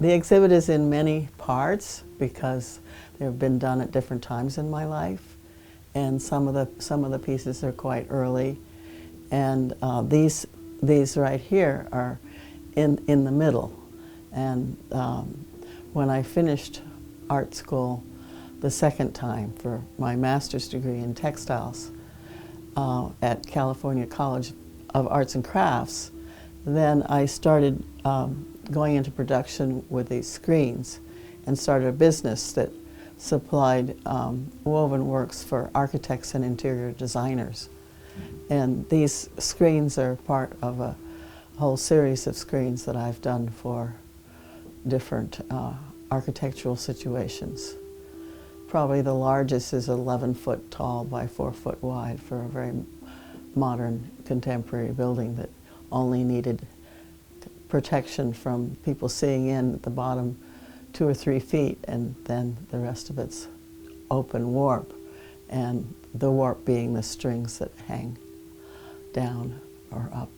The exhibit is in many parts because they've been done at different times in my life, and some of the pieces are quite early, and these right here are in the middle. And when I finished art school the second time for my master's degree in textiles at California College of Arts and Crafts, then I started going into production with these screens and started a business that supplied woven works for architects and interior designers. And these screens are part of a whole series of screens that I've done for different architectural situations. Probably the largest is 11 foot tall by 4 foot wide for a very modern contemporary building that only needed protection from people seeing in at the bottom 2 or 3 feet, and then the rest of it's open warp, and the warp being the strings that hang down or up.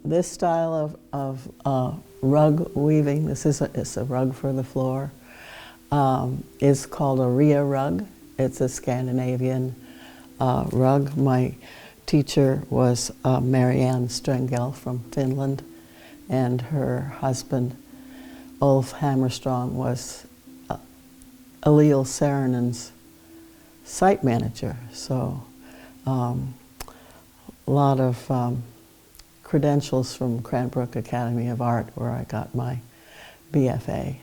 This style of rug weaving, it's a rug for the floor, is called a Ria rug. It's a Scandinavian rug. My teacher was Marianne Strengel from Finland, and her husband, Ulf Hammerstrong, was Eliel Saarinen's site manager. So a lot of credentials from Cranbrook Academy of Art, where I got my BFA.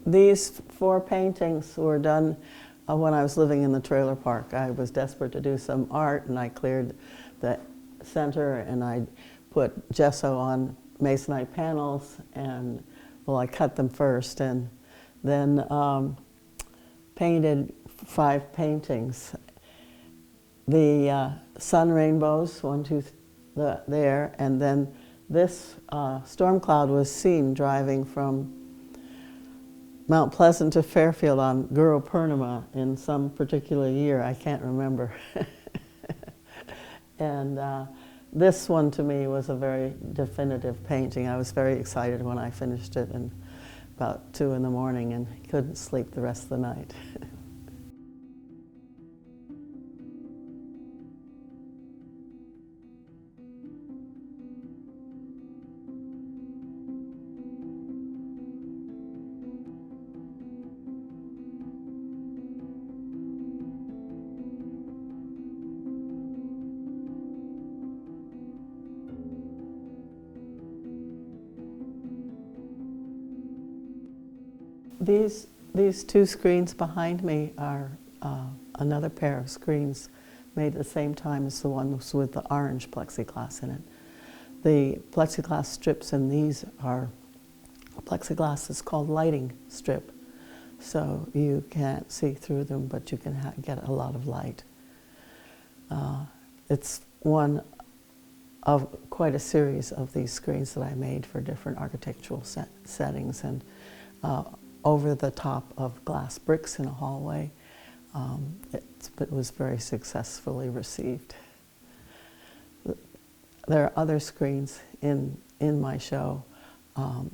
These 4 paintings were done when I was living in the trailer park. I was desperate to do some art, and I cleared the center, and I put gesso on masonite panels, and well, I cut them first, and then painted 5 paintings. The sun rainbows, 1, 2, there, and then this storm cloud was seen driving from Mount Pleasant to Fairfield on Guru Purnima in some particular year, I can't remember. And this one to me was a very definitive painting. I was very excited when I finished it, and about 2 in the morning, and couldn't sleep the rest of the night. These 2 screens behind me are another pair of screens made at the same time as the ones with the orange plexiglass in it. The plexiglass strips in these are plexiglass is called lighting strip, so you can't see through them, but you can get a lot of light. It's one of quite a series of these screens that I made for different architectural settings, and over the top of glass bricks in a hallway. It was very successfully received. There are other screens in my show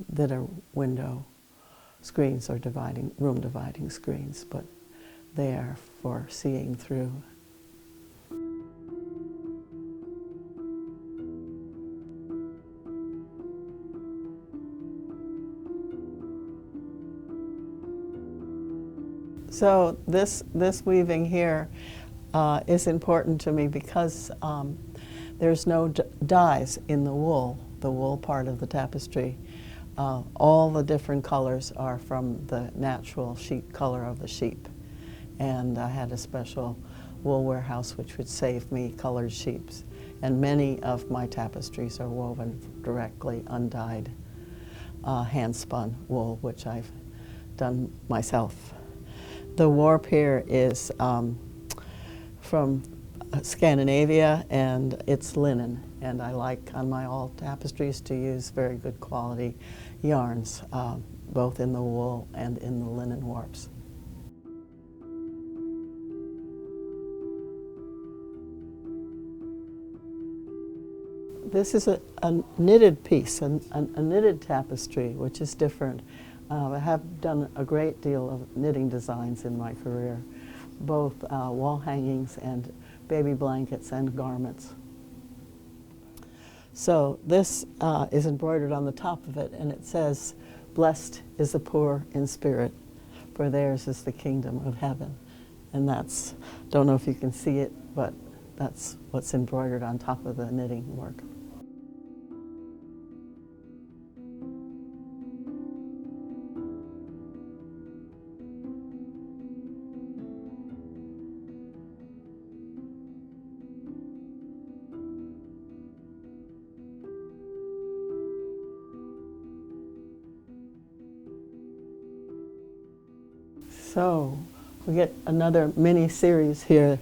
that are window screens or room dividing screens, but they are for seeing through. So this weaving here is important to me because there's no dyes in the wool part of the tapestry. All the different colors are from the natural sheep color of the sheep. And I had a special wool warehouse which would save me colored sheeps. And many of my tapestries are woven directly undyed hand-spun wool, which I've done myself. The warp here is from Scandinavia, and it's linen. And I like on my all tapestries to use very good quality yarns, both in the wool and in the linen warps. This is a knitted piece, a knitted tapestry, which is different. I have done a great deal of knitting designs in my career, both wall hangings and baby blankets and garments. So this is embroidered on the top of it, and it says, "Blessed is the poor in spirit, for theirs is the kingdom of heaven." And that's, don't know if you can see it, but that's what's embroidered on top of the knitting work. So we get another mini series here.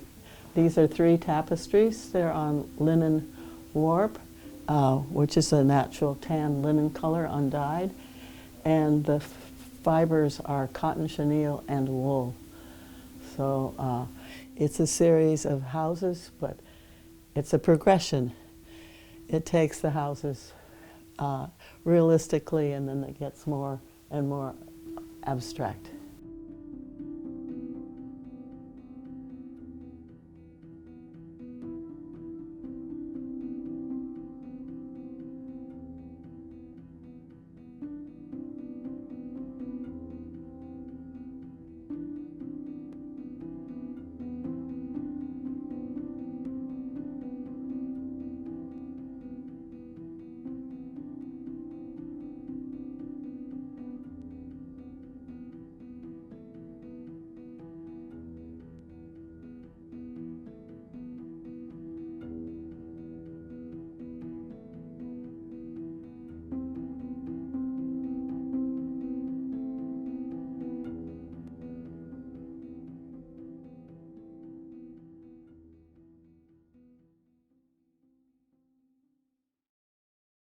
These are 3 tapestries. They're on linen warp, which is a natural tan linen color undyed. And the fibers are cotton chenille and wool. So it's a series of houses, but it's a progression. It takes the houses realistically, and then it gets more and more abstract.